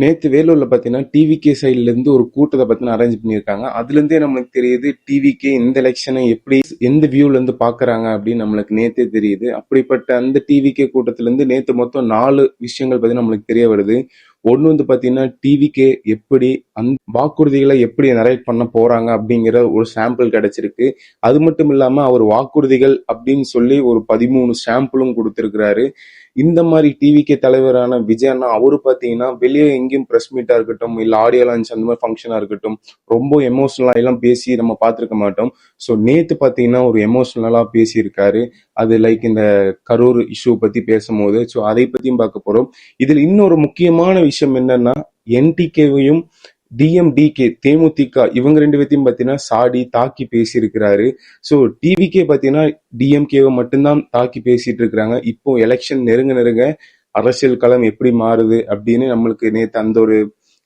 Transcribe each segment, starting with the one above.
நேத்து வேலூர்ல பாத்தீங்கன்னா டிவிகே சைட்ல இருந்து ஒரு கூட்டத்தை பத்தின அரேஞ்ச் பண்ணியிருக்காங்க. அதுல இருந்தே நம்மளுக்கு தெரியுது டிவிகே இந்த எலெக்ஷனை எப்படி எந்த வியூல இருந்து பாக்குறாங்க அப்படின்னு நம்மளுக்கு நேத்தே தெரியுது. அப்படிப்பட்ட அந்த டிவிகே கூட்டத்துல இருந்து நேத்து மொத்தம் 4 விஷயங்கள் பத்தி நம்மளுக்கு தெரிய வருது. ஒண்ணு வந்து பாத்தீங்கன்னா டிவிகே எப்படி அந்த வாக்குறுதிகளை எப்படி நரேட் பண்ண போறாங்க அப்படிங்கிற ஒரு சாம்பிள் கிடைச்சிருக்கு. அது மட்டும் இல்லாம அவர் வாக்குறுதிகள் அப்படின்னு சொல்லி ஒரு 13 சாம்பிளும் கொடுத்திருக்கிறாரு. இந்த மாதிரி டிவிகே தலைவரான விஜய் அண்ணா அவரு பாத்தீங்கன்னா வெளியே எங்கேயும் பிரஸ் மீட்டா இருக்கட்டும் இல்ல ஆடியோ லான்ச் அந்த மாதிரி ஃபங்க்ஷனா இருக்கட்டும் ரொம்ப எமோஷனலா எல்லாம் பேசி நம்ம பார்த்திருக்க மாட்டோம். ஸோ நேத்து பாத்தீங்கன்னா ஒரு எமோஷனலா பேசியிருக்காரு. அது லைக் இந்த கரூர் இஷ்யூ பத்தி பேசும்போது ஸோ அதை பத்தியும் பார்க்க போறோம். இதுல இன்னொரு முக்கியமான விஷயம் என்னன்னா என்டிகேவையும் டிஎம்டிகே தேமுதிக இவங்க 2 பேத்தையும் பாத்தீங்கன்னா சாடி தாக்கி பேசியிருக்கிறாரு. ஸோ டிவிக்கே பாத்தீங்கன்னா டிஎம்கேவை மட்டும்தான் தாக்கி பேசிட்டு இருக்கிறாங்க. இப்போ எலெக்ஷன் நெருங்க நெருங்க அரசியல் களம் எப்படி மாறுது அப்படின்னு நம்மளுக்கு நேத்து அந்த ஒரு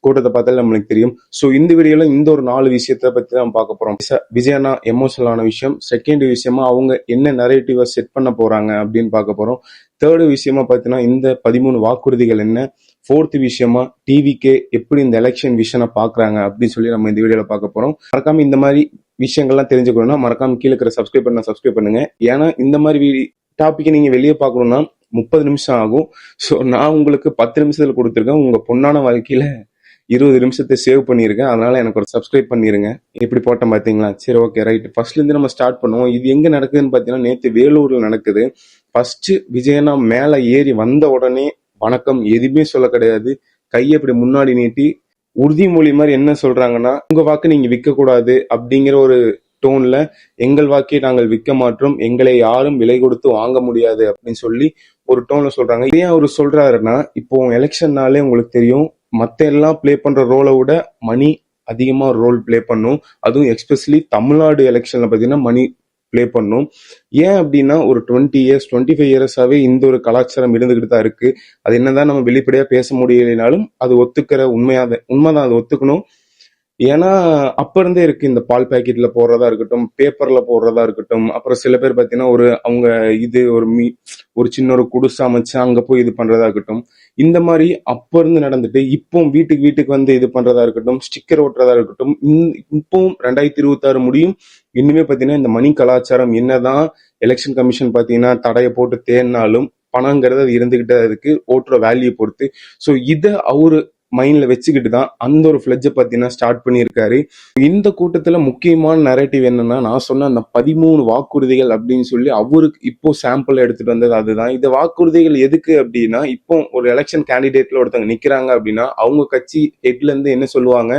கூட்டத்தை பார்த்தாலே நம்மளுக்கு தெரியும். ஸோ இந்த வீடியோல இந்த ஒரு 4 விஷயத்த பத்தி நம்ம பார்க்க போறோம். விஜயனா எமோஷனலான விஷயம், செகண்ட் விஷயமா அவங்க என்ன நரேட்டிவா செட் பண்ண போறாங்க அப்படின்னு பார்க்க போறோம். தேர்டு விஷயமா பார்த்தீங்கன்னா இந்த 13 வாக்குறுதிகள் என்ன, ஃபோர்த் விஷயமா டிவிக்கே எப்படி இந்த எலெக்ஷன் விஷனை பாக்குறாங்க அப்படின்னு சொல்லி நம்ம இந்த வீடியோல பார்க்க போறோம். மறக்காம இந்த மாதிரி விஷயங்கள்லாம் தெரிஞ்சுக்கணும்னா மறக்காம கீழே இருக்கிற சப்ஸ்கிரைப் பண்ணுங்க. ஏன்னா இந்த மாதிரி டாபிக்கை நீங்க வெளியே பார்க்கணும்னா 30 நிமிஷம் ஆகும். ஸோ நான் உங்களுக்கு 10 நிமிஷத்துல கொடுத்துருக்கேன். உங்க பொண்ணான வாழ்க்கையில 20 நிமிஷத்தை சேவ் பண்ணியிருக்கேன். அதனால எனக்கு ஒரு சப்ஸ்கிரைப் பண்ணிருங்க. எப்படி போட்டேன் பாத்தீங்களா? சரி, ஓகே, ரைட். ஃபர்ஸ்ட்ல இருந்து நம்ம ஸ்டார்ட் பண்ணுவோம். இது எங்க நடக்குதுன்னு பாத்தீங்கன்னா நேத்து வேலூர்ல நடக்குது. ஃபர்ஸ்ட் விஜயனா மேல ஏறி வந்த உடனே வணக்கம் எதுவுமே சொல்ல கிடையாது. கையை இப்படி முன்னாடி நீட்டி உறுதிமொழி மாதிரி என்ன சொல்றாங்கன்னா, உங்க வாக்கு நீங்க விற்க கூடாது அப்படிங்கிற ஒரு டோன்ல, எங்கள் வாக்கை நாங்கள் விற்க மாற்றோம், எங்களை யாரும் விலை கொடுத்து வாங்க முடியாது அப்படின்னு சொல்லி ஒரு டோன்ல சொல்றாங்க. ஏன் அவரு சொல்றாருன்னா, இப்போ எலெக்ஷன்னாலே உங்களுக்கு தெரியும் மத்த எல்லாம் பிளே பண்ற ரோலை விட மணி அதிகமா ரோல் பிளே பண்ணும். அதுவும் எஸ்பெஷலி தமிழ்நாடு எலெக்ஷன்ல பாத்தீங்கன்னா மணி பிளே பண்ணும். ஏன் அப்படின்னா ஒரு 20 இயர்ஸ் 25 இயர்ஸாவே இந்த ஒரு கலாச்சாரம் இருந்துகிட்டு தான் இருக்கு. அது என்னதான் நம்ம வெளிப்படையா பேச முடியலைனாலும் அது ஒத்துக்கிற உண்மைதான், அது ஒத்துக்கணும். ஏன்னா அப்ப இருந்தே இருக்கு. இந்த பால் பாக்கெட்ல போடுறதா இருக்கட்டும், பேப்பர்ல போடுறதா இருக்கட்டும், அப்புறம் சில பேர் பாத்தீங்கன்னா ஒரு அவங்க இது ஒரு சின்ன ஒரு குடிசை அமைச்சு அங்க போய் இது பண்றதா இருக்கட்டும். இந்த மாதிரி அப்ப இருந்து நடந்துட்டு இப்போ வீட்டுக்கு வீட்டுக்கு வந்து இது பண்றதா இருக்கட்டும், ஸ்டிக்கர் ஒட்டுறதா இருக்கட்டும். இப்பவும் 2026 முடியும். இன்னுமே பாத்தீங்கன்னா இந்த மணி கலாச்சாரம் என்னதான் எலெக்ஷன் கமிஷன் பாத்தீங்கன்னா தடையை போட்டு தேடினாலும் பணங்கிறது அது இருந்துகிட்டே இருக்கு, ஓட்டுற வேல்யூ பொறுத்து. ஸோ இதை அவரு மைண்ட்ல வச்சுக்கிட்டு தான் அந்த ஒரு ஃபிளட்ஜை பார்த்தீங்கன்னா ஸ்டார்ட் பண்ணியிருக்காரு. இந்த கூட்டத்துல முக்கியமான நரேட்டிவ் என்னன்னா, நான் சொன்ன அந்த 13 வாக்குறுதிகள் அப்படின்னு சொல்லி அவருக்கு இப்போ சாம்பிள் எடுத்துட்டு வந்தது அதுதான். இந்த வாக்குறுதிகள் எதுக்கு அப்படின்னா, இப்போ ஒரு எலெக்ஷன் கேண்டிடேட்ல ஒருத்தவங்க நிக்கிறாங்க அப்படின்னா அவங்க கட்சி ஹெட்ல இருந்து என்ன சொல்லுவாங்க,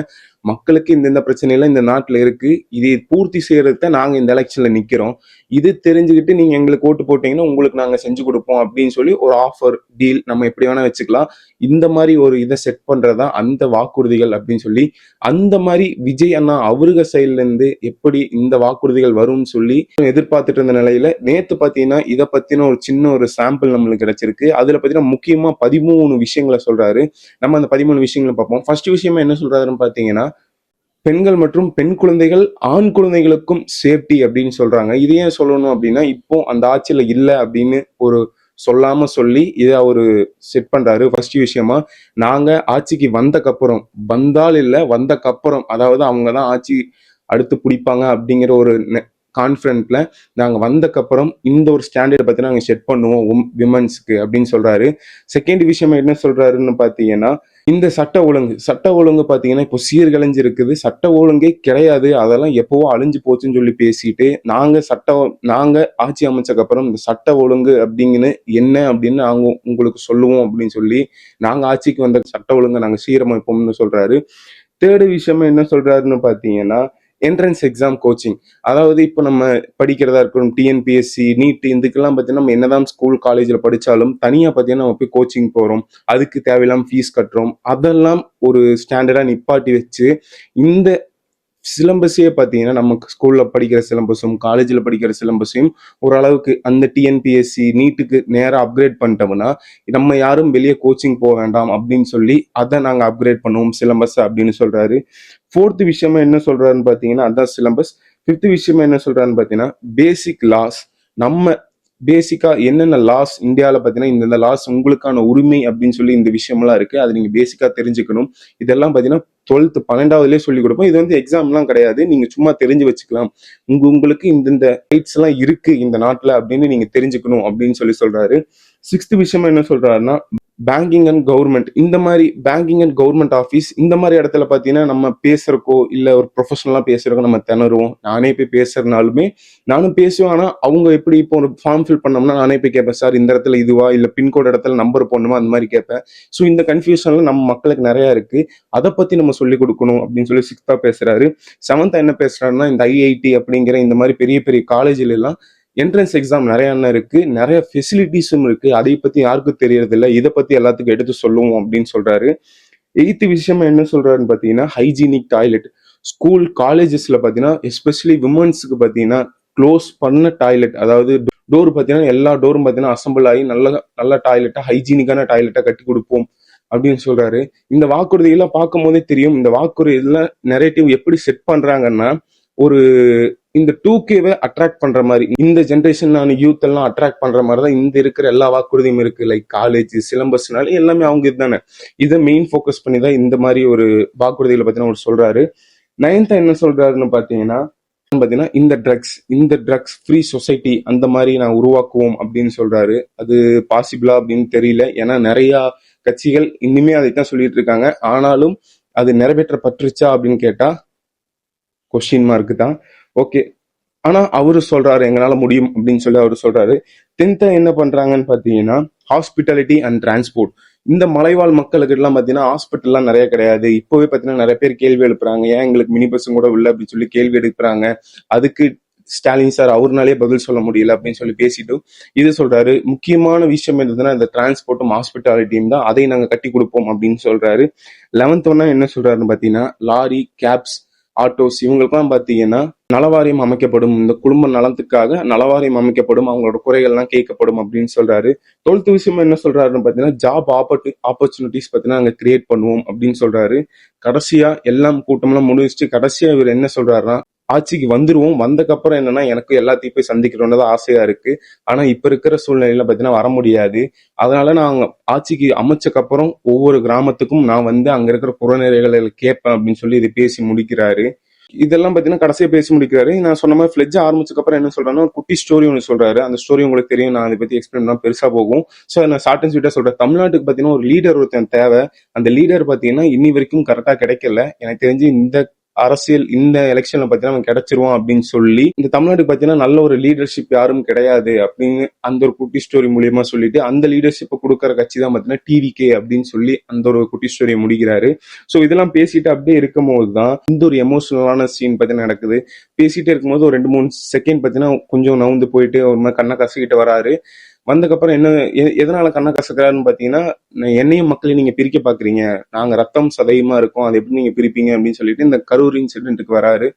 மக்களுக்கு இந்த பிரச்சனைலாம் இந்த நாட்டுல இருக்கு, இதை பூர்த்தி செய்யறதுக்கு நாங்க இந்த எலெக்ஷன்ல நிக்கிறோம், இது தெரிஞ்சுக்கிட்டு நீங்க எங்களுக்கு ஓட்டு போட்டீங்கன்னா உங்களுக்கு நாங்க செஞ்சு கொடுப்போம் அப்படின்னு சொல்லி ஒரு ஆஃபர் டீல் நம்ம எப்படி வேணா வச்சுக்கலாம். இந்த மாதிரி ஒரு இதை செட் பண்றதா அந்த வாக்குறுதிகள் அப்படின்னு சொல்லி, அந்த மாதிரி விஜய் அண்ணா அவருக சைட்ல இருந்து எப்படி இந்த வாக்குறுதிகள் வரும்னு சொல்லி எதிர்பார்த்துட்டு இருந்த நிலையில நேத்து பாத்தீங்கன்னா இதை பத்தின ஒரு சின்ன ஒரு சாம்பிள் நம்மளுக்கு கிடைச்சிருக்கு. அதுல பாத்தீங்கன்னா முக்கியமா 13 விஷயங்களை சொல்றாரு. நம்ம அந்த 13 விஷயங்களை பார்ப்போம். ஃபர்ஸ்ட் விஷயமா என்ன சொல்றாருன்னு பாத்தீங்கன்னா, பெண்கள் மற்றும் பெண் குழந்தைகள் ஆண் குழந்தைகளுக்கும் சேஃப்டி அப்படின்னு சொல்றாங்க. இது ஏன் சொல்லணும் அப்படின்னா, இப்போ அந்த ஆட்சியில இல்ல அப்படின்னு ஒரு சொல்லாம சொல்லி இதை அவரு செட் பண்றாரு. ஃபர்ஸ்ட் விஷயமா, நாங்க ஆட்சிக்கு வந்தக்கப்புறம், வந்தால் இல்ல வந்தக்கப்புறம், அதாவது அவங்கதான் ஆட்சி அடுத்து பிடிப்பாங்க அப்படிங்கிற ஒரு கான்பிடன்ட்ல நாங்க வந்தக்கப்புறம் இந்த ஒரு ஸ்டாண்டர்ட் பத்தி நாங்க செட் பண்ணுவோம் விமன்ஸ்க்கு அப்படின்னு சொல்றாரு. செகண்ட் விஷயம் என்ன சொல்றாருன்னு பாத்தீங்கன்னா, இந்த சட்ட ஒழுங்கு பாத்தீங்கன்னா இப்போ சீர்கழிஞ்சு இருக்குது, சட்ட ஒழுங்கே கிடையாது, அதெல்லாம் எப்பவோ அழிஞ்சு போச்சுன்னு சொல்லி பேசிட்டு நாங்க ஆட்சி அமைச்சக்கு அப்புறம் இந்த சட்ட ஒழுங்கு அப்படிங்கன்னு என்ன அப்படின்னு நாங்க உங்களுக்கு சொல்லுவோம் அப்படின்னு சொல்லி நாங்க ஆட்சிக்கு வந்த சட்ட ஒழுங்கு நாங்க சீரமைப்போம்னு சொல்றாரு. தேர்டு விஷயமா என்ன சொல்றாருன்னு பாத்தீங்கன்னா, என்ட்ரன்ஸ் எக்ஸாம் கோச்சிங். அதாவது இப்போ நம்ம படிக்கிறதா இருக்கட்டும், டிஎன்பிஎஸ்சி நீட் இதுக்கெல்லாம் பார்த்தீங்கன்னா நம்ம என்னதான் ஸ்கூல் காலேஜில் படித்தாலும் தனியாக பார்த்தீங்கன்னா நம்ம போய் கோச்சிங் போகிறோம், அதுக்கு தேவையில்லாமல் ஃபீஸ் கட்டுறோம். அதெல்லாம் ஒரு ஸ்டாண்டர்டாக நிப்பாட்டி வச்சு இந்த சிலம்பஸே பார்த்தீங்கன்னா நமக்கு ஸ்கூல்ல படிக்கிற சிலம்பஸும் காலேஜில் படிக்கிற சிலம்பஸையும் ஓரளவுக்கு அந்த டிஎன்பிஎஸ்சி நீட்டுக்கு நேராக அப்கிரேட் பண்ணிட்டோம்னா நம்ம யாரும் வெளியே கோச்சிங் போக வேண்டாம் அப்படின்னு சொல்லி அதை நாங்கள் அப்கிரேட் பண்ணுவோம் சிலம்பஸ் அப்படின்னு சொல்றாரு. ஃபோர்த் விஷயமா என்ன சொல்றாருன்னு பார்த்தீங்கன்னா அதான் சிலம்பஸ். ஃபிஃப்த் விஷயமா என்ன சொல்றாருன்னு பார்த்தீங்கன்னா பேசிக் லாஸ். நம்ம பேசிக்கா என்னென்ன லாஸ் இந்தியாவில் பார்த்தீங்கன்னா இந்த லாஸ் உங்களுக்கான உரிமை அப்படின்னு சொல்லி இந்த விஷயம்லாம் இருக்கு. அது நீங்க பேசிக்கா தெரிஞ்சுக்கணும். இதெல்லாம் பார்த்தீங்கன்னா 12th 12வதுலேயே சொல்லிக் கொடுப்போம். இது வந்து எக்ஸாம்லாம் கிடையாது. நீங்க சும்மா தெரிஞ்சு வச்சுக்கலாம். உங்களுக்கு இந்த ரைட்ஸ் எல்லாம் இருக்கு இந்த நாட்டில் அப்படின்னு நீங்க தெரிஞ்சுக்கணும் அப்படின்னு சொல்லி சொல்றாரு. 6th விஷயமா என்ன சொல்றாருன்னா, பேங்கிங் அண்ட் கவர்மெண்ட் இந்த மாதிரி பேங்கிங் அண்ட் கவர்மெண்ட் ஆஃபீஸ் இந்த மாதிரி இடத்துல பார்த்தீங்கன்னா நம்ம பேசுறக்கோ இல்லை ஒரு ப்ரொஃபஷனலாக பேசுறக்கோ நம்ம திணறுவோம். நானே போய் பேசுறதுனாலுமே நானும் பேசுவேன். ஆனால் அவங்க எப்படி இப்போ ஒரு ஃபார்ம் ஃபில் பண்ணோம்னா நானே போய் கேட்பேன், சார் இந்த இடத்துல இதுவா இல்லை பின்கோட் இடத்துல நம்பர் போடணுமா அந்த மாதிரி கேட்பேன். ஸோ இந்த கன்ஃபியூஷன்ல நம்ம மக்களுக்கு நிறையா இருக்கு. அதை பத்தி நம்ம சொல்லிக் கொடுக்கணும் அப்படின்னு சொல்லி 6th பேசுறாரு. 7th என்ன பேசுறாருன்னா, இந்த ஐஐடி அப்படிங்கிற இந்த மாதிரி பெரிய பெரிய காலேஜில எல்லாம் என்ட்ரன்ஸ் எக்ஸாம் நிறைய இருக்கு, நிறைய ஃபெசிலிட்டிஸும் இருக்கு. அதை பத்தி யாருக்கும் தெரியறது இல்லை. இதை பத்தி எல்லாத்துக்கும் எடுத்து சொல்லுவோம் அப்படின்னு சொல்றாரு. 8th விஷயமா என்ன சொல்றாருன்னு பாத்தீங்கன்னா, ஹைஜீனிக் டாய்லெட். ஸ்கூல் காலேஜஸ்ல பாத்தீங்கன்னா எஸ்பெஷலி விமன்ஸுக்கு பாத்தீங்கன்னா க்ளோஸ் பண்ண டாய்லெட், அதாவது டோர் பாத்தீங்கன்னா எல்லா டோரும் பாத்தீங்கன்னா அசம்பிள் ஆகி நல்ல நல்ல டாய்லெட்டா ஹைஜீனிக்கான டாய்லெட்டா கட்டி கொடுப்போம் அப்படின்னு சொல்றாரு. இந்த வாக்குறுதியெல்லாம் பார்க்கும் போதே தெரியும் இந்த வாக்குறுதியில நெரேட்டிவ் எப்படி செட் பண்றாங்கன்னா, ஒரு இந்த 2K அட்ராக்ட் பண்ற மாதிரி, இந்த ஜென்ரேஷனான யூத் எல்லாம் அட்ராக்ட் பண்ற மாதிரி தான் இந்த இருக்கிற எல்லா வாக்குறுதியும் இருக்கு. லைக் காலேஜ் சிலம்பஸ்னால எல்லாமே அவங்க இதுதானே. இதை மெயின் ஃபோக்கஸ் பண்ணி தான் இந்த மாதிரி ஒரு வாக்குறுதிகளை பத்தின அவர் சொல்றாரு. 9th என்ன சொல்றாருன்னு பாத்தீங்கன்னா இந்த ட்ரக்ஸ் ஃப்ரீ சொசைட்டி அந்த மாதிரி நான் உருவாக்குவோம் அப்படின்னு சொல்றாரு. அது பாசிபிளா அப்படின்னு தெரியல. ஏன்னா நிறைய கட்சிகள் இன்னுமே அதைத்தான் சொல்லிட்டு இருக்காங்க. ஆனாலும் அது நிறைவேற்றப்பட்டுருச்சா அப்படின்னு கேட்டா கொஸ்டின் மார்க் தான். ஓகே, ஆனா அவரு சொல்றாரு எங்களால முடியும் அப்படின்னு சொல்லி அவரு சொல்றாரு. 10th என்ன பண்றாங்கன்னு பாத்தீங்கன்னா, ஹாஸ்பிட்டாலிட்டி அண்ட் டிரான்ஸ்போர்ட். இந்த மலைவாழ் மக்களுக்கு எல்லாம் பாத்தீங்கன்னா ஹாஸ்பிட்டல்லாம் நிறைய கிடையாது. இப்பவே பாத்தீங்கன்னா நிறைய பேர் கேள்வி எழுப்புறாங்க, ஏன் எங்களுக்கு மினி பஸ்ஸும் கூட இல்லை அப்படின்னு சொல்லி கேள்வி எடுக்கிறாங்க. அதுக்கு ஸ்டாலின் சார் அவர்னாலே பதில் சொல்ல முடியல அப்படின்னு சொல்லி பேசிட்டு இது சொல்றாரு. முக்கியமான விஷயம் என்னதுன்னா இந்த டிரான்ஸ்போர்ட்டும் ஹாஸ்பிட்டாலிட்டியும் தான், அதை நாங்க கட்டி கொடுப்போம் அப்படின்னு சொல்றாரு. 11th என்ன சொல்றாருன்னு பாத்தீங்கன்னா, லாரி கேப்ஸ் ஆட்டோஸ் இவங்களுக்குலாம் பாத்தீங்கன்னா நலவாரியம் அமைக்கப்படும், இந்த குடும்ப நலத்துக்காக நலவாரியம் அமைக்கப்படும், அவங்களோட குறைகள்லாம் கேட்கப்படும் அப்படின்னு சொல்றாரு. 12th விஷயம் என்ன சொல்றாருன்னு பாத்தீங்கன்னா, ஜாப் ஆப்பர்ச்சுனிட்டிஸ் பாத்தீங்கன்னா நாங்க கிரியேட் பண்ணுவோம் அப்படின்னு சொல்றாரு. கடைசியா எல்லாம் கூட்டம்லாம் முடிச்சுட்டு கடைசியா இவர் என்ன சொல்றாருன்னா, ஆட்சிக்கு வந்துருவோம், வந்தக்கப்புறம் என்னன்னா எனக்கு எல்லாத்தையும் போய் சந்திக்கணும்னு தான் ஆசையா இருக்கு. ஆனா இப்ப இருக்கிற சூழ்நிலையில பாத்தீங்கன்னா வர முடியாது. அதனால நான் ஆட்சிக்கு அமைச்சக்கப்புறம் ஒவ்வொரு கிராமத்துக்கும் நான் வந்து அங்க இருக்கிற புறநிறைகளை கேட்பேன் அப்படின்னு சொல்லி இதை பேசி முடிக்கிறாரு. இதெல்லாம் பாத்தீங்கன்னா கடைசியா பேசி முடிக்கிறாரு. நான் சொன்ன மாதிரி ஃபிளெட்ஜ் ஆரம்பிச்சதுக்கு அப்புறம் என்ன சொல்றாருன்னா, ஒரு குட்டி ஸ்டோரி ஒன்று சொல்றாரு. அந்த ஸ்டோரி உங்களுக்கு தெரியும், நான் அதை பத்தி எக்ஸ்பிளைன் பண்ணா பெருசா போகும். ஸோ நான் ஷார்ட் அண்ட் ஸ்வீட்டா சொல்றேன். தமிழ்நாட்டுக்கு பாத்தீங்கன்னா ஒரு லீடர் ஒருத்தன் தேவை. அந்த லீடர் பாத்தீங்கன்னா இன்னி வரைக்கும் கரெக்டா கிடைக்கல. எனக்கு தெரிஞ்சு இந்த அரசியல் இந்த எலெக்ஷன்ல பாத்தீங்கன்னா அவன் கிடைச்சிருவான் அப்படின்னு சொல்லி, இந்த தமிழ்நாட்டுக்கு பாத்தீங்கன்னா நல்ல ஒரு லீடர்ஷிப் யாரும் கிடையாது அப்படின்னு அந்த ஒரு குட்டி ஸ்டோரி மூலியமா சொல்லிட்டு, அந்த லீடர்ஷிப்பை கொடுக்கற கட்சி தான் பாத்தீங்கன்னா டிவிகே அப்படின்னு சொல்லி அந்த ஒரு குட்டி ஸ்டோரியை முடிக்கிறாரு. ஸோ இதெல்லாம் பேசிட்டு அப்படியே இருக்கும் போதுதான் இந்த ஒரு எமோஷனலான சீன் பாத்தீங்கன்னா நடக்குது. பேசிட்டே இருக்கும்போது ஒரு 2-3 செகண்ட் பாத்தீங்கன்னா கொஞ்சம் நவுந்து போயிட்டு ஒரு மாதிரி கண்ணை கசக்கிட்டு வராரு. வந்ததுக்கப்புறம் என்ன எதனால கண்ணை கசக்கிறாருன்னு பாத்தீங்கன்னா, என்னையும் மக்களையும் நீங்க பிரிக்க பாக்குறீங்க, நாங்க ரத்தம் சதையுமா இருக்கோம், அதை எப்படி நீங்க பிரிப்பீங்க அப்படின்னு சொல்லிட்டு இந்த கரூர் இன்சிடென்ட்டுக்கு வராரு.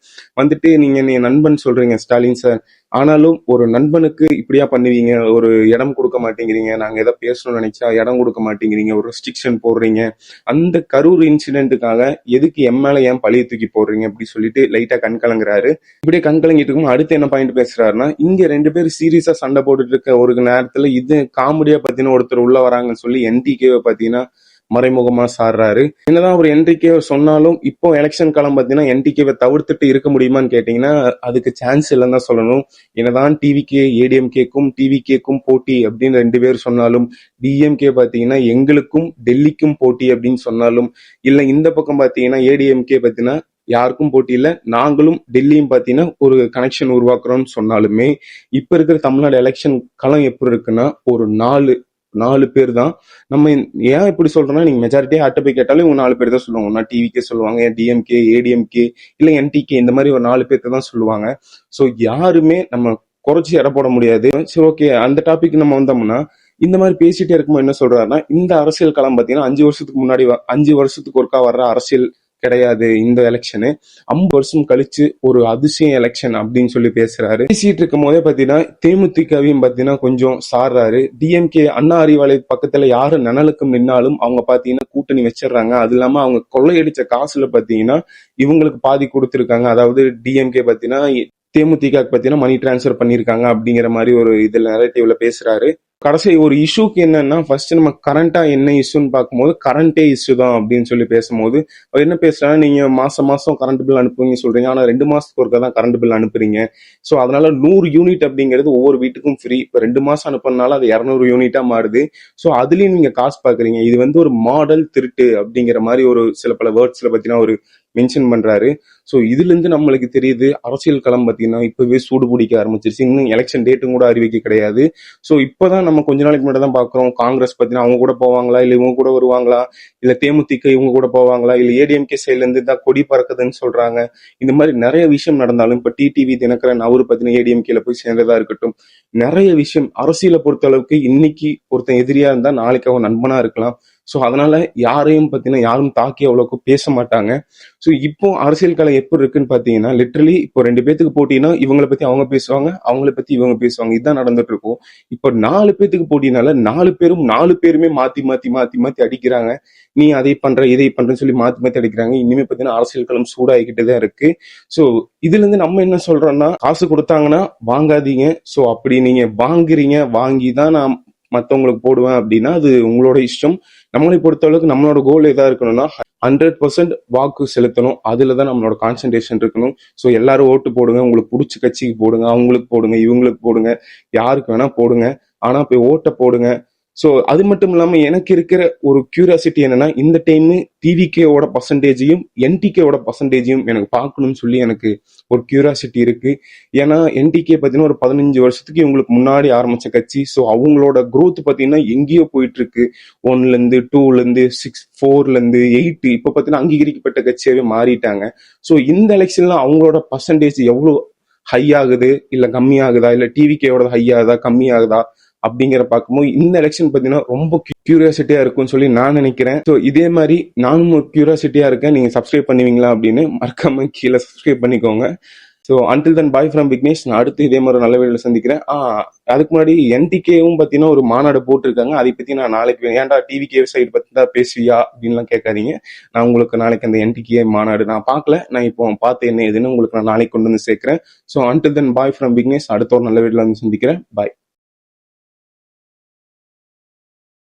வந்துட்டு நீங்க என்னைய நண்பன் சொல்றீங்க ஸ்டாலின் சார், ஆனாலும் ஒரு நண்பனுக்கு இப்படியா பண்ணுவீங்க, ஒரு இடம் கொடுக்க மாட்டேங்கிறீங்க, நாங்க எதை பேசணும்னு நினைச்சா இடம் கொடுக்க மாட்டேங்கிறீங்க, ஒரு ரெஸ்ட்ரிக்ஷன் போடுறீங்க, அந்த கரூர் இன்சிடென்ட்டுக்காக எதுக்கு மேல ஏன் பழிய தூக்கி போடுறீங்க அப்படி சொல்லிட்டு லைட்டா கண் கலங்குறாரு. இப்படியே கண் கலங்கிட்டு இருக்கும். அடுத்து என்ன பாயிண்ட் பேசுறாருன்னா, இங்க 2 பேரும் சீரியஸா சண்டை போட்டுட்டு இருக்க ஒரு நேரத்துல இது காமெடியா பாத்தீங்கன்னா ஒருத்தர் உள்ள வராங்கன்னு சொல்லி என்டிகேவை பாத்தீங்கன்னா மறைமுகமா சாடுறாரு. என்னதான் ஒரு என்டிகே சொன்னாலும் இப்போ எலெக்ஷன் காலம் பாத்தீங்கன்னா என்டிகேவை தவிர்த்துட்டு இருக்க முடியுமான்னு கேட்டீங்கன்னா அதுக்கு சான்ஸ் இல்லைன்னு தான் சொல்லணும். என்னதான் டிவிகே ஏடிஎம்கேக்கும் டிவிகேக்கும் போட்டி அப்படின்னு 2 பேர் சொன்னாலும், டிஎம்கே பாத்தீங்கன்னா எங்களுக்கும் டெல்லிக்கும் போட்டி அப்படின்னு சொன்னாலும், இல்ல இந்த பக்கம் பாத்தீங்கன்னா ஏடிஎம்கே பாத்தீங்கன்னா யாருக்கும் போட்டி இல்லை, நாங்களும் டெல்லியும் பாத்தீங்கன்னா ஒரு கனெக்ஷன் உருவாக்குறோம்னு சொன்னாலுமே, இப்ப இருக்கிற தமிழ்நாடு எலெக்ஷன் களம் எப்படி இருக்குன்னா ஒரு 4 பேர் தான். நம்ம ஏன் இப்படி சொல்றோம்னா, நீங்க மெஜாரிட்டியா யார்ட்ட போய் கேட்டாலும் இவங்க 4 பேர் தான் சொல்லுவாங்க. ஒன்னா டிவிகே சொல்லுவாங்க, டிஎம்கே ஏடிஎம்கே இல்ல என்டிகே, இந்த மாதிரி ஒரு 4 பேர்த்த தான் சொல்லுவாங்க. ஸோ யாருமே நம்ம குறைச்சி எடை போட முடியாது. சரி, ஓகே, அந்த டாபிக் நம்ம வந்தோம்னா இந்த மாதிரி பேசிட்டே இருக்கும்போது என்ன சொல்றாருன்னா, இந்த அரசியல் களம் பாத்தீங்கன்னா 5 வருஷத்துக்கு முன்னாடி 5 வருஷத்துக்கு ஒருக்கா வர்ற அரசியல் கிடையாது இந்த எலெக்ஷனு, 50 வருஷம் கழிச்சு ஒரு அதிசயம் எலெக்ஷன் அப்படின்னு சொல்லி பேசுறாரு. பேசிட்டு இருக்கும் போதே பாத்தீங்கன்னா தேமுதிகவையும் பாத்தீங்கன்னா கொஞ்சம் சாடுறாரு. டிஎம்கே அண்ணா அறிவாலய பக்கத்துல யாரு நிழலுக்கும் நின்னாலும் அவங்க பாத்தீங்கன்னா கூட்டணி வச்சிடறாங்க. அது இல்லாம அவங்க கொள்ளையடிச்ச காசுல பாத்தீங்கன்னா இவங்களுக்கு பாதி கொடுத்திருக்காங்க. அதாவது டிஎம்கே பாத்தீங்கன்னா தேமுதிக பாத்தீங்கன்னா மணி டிரான்ஸ்ஃபர் பண்ணிருக்காங்க அப்படிங்கிற மாதிரி ஒரு இதுல நரேட்டிவ்ல பேசுறாரு. கடைசி ஒரு இஷ்யூக்கு என்னன்னா, ஃபர்ஸ்ட் நம்ம கரண்டா என்ன இஷ்யூன்னு பார்க்கும்போது கரண்டே இஷ்யூ தான் அப்படின்னு சொல்லி பேசும்போது அவர் என்ன பேசுறாங்கன்னா, நீங்க மாசம் மாசம் கரண்ட் பில் அனுப்புவீங்க சொல்றீங்க, ஆனா 2 மாசத்துக்கு ஒருக்கா தான் கரண்ட் பில் அனுப்புறீங்க. ஸோ அதனால 100 யூனிட் அப்படிங்கிறது ஒவ்வொரு வீட்டுக்கும் ஃப்ரீ. இப்போ 2 மாசம் அனுப்புறதுனால அது 200 யூனிட்டா மாறுது. ஸோ அதுலயும் நீங்க காசு பாக்குறீங்க. இது வந்து ஒரு மாடல் திருட்டு அப்படிங்கிற மாதிரி ஒரு சில பல வேர்ட்ஸ்ல பத்தினா ஒரு மென்ஷன் பண்றாரு. ஸோ இதுல இருந்து நம்மளுக்கு தெரியுது அரசியல் களம் பாத்தீங்கன்னா இப்பவே சூடு பிடிக்க ஆரம்பிச்சிருச்சு. இன்னும் எலெக்ஷன் டேட்டும் கூட அறிவிக்க கிடையாது. ஸோ இப்பதான் நம்ம கொஞ்ச நாளைக்கு முன்னாடி தான் பாக்குறோம் காங்கிரஸ் பாத்தீங்கன்னா அவங்க கூட போவாங்களா, இல்ல இவங்க கூட வருவாங்களா, இல்ல தேமுதிக இவங்க கூட போவாங்களா, இல்ல ஏடிஎம்கே சைட்ல இருந்து தான் கொடி பறக்குதுன்னு சொல்றாங்க. இந்த மாதிரி நிறைய விஷயம் நடந்தாலும் இப்ப டிடிவி தினகரன் அவரு பாத்தீங்கன்னா ஏடிஎம்கேல போய் சேர்ந்ததா இருக்கட்டும், நிறைய விஷயம் அரசியலை பொறுத்த அளவுக்கு இன்னைக்கு ஒருத்தன் எதிரியா இருந்தா நாளைக்கு அவன் நண்பனா இருக்கலாம். ஸோ அதனால யாரையும் பாத்தீங்கன்னா யாரும் தாக்கி அவ்வளவுக்கு பேச மாட்டாங்க. ஸோ இப்போ அரசியல் கலை எப்படி இருக்குன்னு பாத்தீங்கன்னா லிட்டரலி இப்போ 2 பேத்துக்கு போட்டினா இவங்களை பத்தி அவங்க பேசுவாங்க, அவங்கள பத்தி இவங்க பேசுவாங்க. இதுதான் நடந்துட்டு இருக்கும். இப்போ 4 பேத்துக்கு போட்டினால 4 பேருமே மாத்தி மாத்தி மாத்தி மாத்தி அடிக்கிறாங்க. நீ அதை பண்ற இதை பண்றன்னு சொல்லி மாத்தி மாத்தி அடிக்கிறாங்க. இனிமே பாத்தீங்கன்னா அரசியல் களம் சூடாகிக்கிட்டு தான் இருக்கு. ஸோ இதுல இருந்து நம்ம என்ன சொல்றோம்னா, காசு கொடுத்தாங்கன்னா வாங்காதீங்க. ஸோ அப்படி நீங்க வாங்குறீங்க, வாங்கி தான் நான் மத்தவங்களுக்கு போடுவேன் அப்படின்னா அது உங்களோட இஷ்டம். நம்மளை பொறுத்த அளவுக்கு நம்மளோட கோல் எதா இருக்கணும்னா 100% வாக்கு செலுத்தணும். அதுலதான் நம்மளோட கான்சென்ட்ரேஷன் இருக்கணும். ஸோ எல்லாரும் ஓட்டு போடுங்க, உங்களுக்கு பிடிச்ச கட்சிக்கு போடுங்க, அவங்களுக்கு போடுங்க, இவங்களுக்கு போடுங்க, யாருக்கு வேணா போடுங்க. ஆனா போய் ஓட்ட போடுங்க. ஸோ அது மட்டும் இல்லாம எனக்கு இருக்கிற ஒரு கியூரியாசிட்டி என்னன்னா, இந்த டைம் டிவிகேவோட பர்சன்டேஜையும் என்டிகேவோட பர்சன்டேஜையும் எனக்கு பார்க்கணும்னு சொல்லி எனக்கு ஒரு கியூரியாசிட்டி இருக்கு. ஏன்னா என்டிகே பார்த்தீங்கன்னா ஒரு 15 வருஷத்துக்கு இவங்களுக்கு முன்னாடி ஆரம்பிச்ச கட்சி. ஸோ அவங்களோட growth பார்த்தீங்கன்னா எங்கேயோ போயிட்டு இருக்கு. 1ல இருந்து 2ல இருந்து 6 4ல இருந்து 8 இப்போ பார்த்தீங்கன்னா அங்கீகரிக்கப்பட்ட கட்சியாவே மாறிட்டாங்க. ஸோ இந்த எலெக்ஷன்ல அவங்களோட பர்சன்டேஜ் எவ்வளவு ஹை ஆகுது, இல்ல கம்மி ஆகுதா, இல்ல டிவிகேவோட ஹை ஆகுதா கம்மி ஆகுதா அப்படிங்கிற பார்க்கும்போது இந்த எலெக்ஷன் பார்த்தீங்கன்னா ரொம்ப கியூரியாசிட்டியா இருக்கும்னு சொல்லி நான் நினைக்கிறேன். ஸோ இதே மாதிரி நானும் ஒரு கியூரியாசிட்டியா இருக்கேன். நீங்க சப்ஸ்கிரைப் பண்ணுவீங்களா அப்படின்னு மறக்காம கீழே சப்ஸ்கிரைப் பண்ணிக்கோங்க. So until than bye from Vignesh. நான் அடுத்து இதே மாதிரி நல்ல வீடியோல சந்திக்கிறேன். அதுக்கு முன்னாடி என்டிகேவும் பார்த்தீங்கன்னா ஒரு மாநாடு போட்டிருக்காங்க. அதை பத்தி நான் நாளைக்கு ஏன்டா டிவிகே சைடு பத்தி தான் பேசுவியா அப்படின்லாம் கேட்காதீங்க. நான் உங்களுக்கு நாளைக்கு அந்த என்டிகே மாநாடு நான் பார்க்கல. நான் இப்போ பார்த்து என்ன ஏதுன்னு உங்களுக்கு நான் நாளைக்கு கொண்டு வந்து சேர்க்கிறேன். So until than bye from Vignesh. அடுத்த ஒரு நல்ல வீடியோல வந்து சந்திக்கிறேன். பாய்.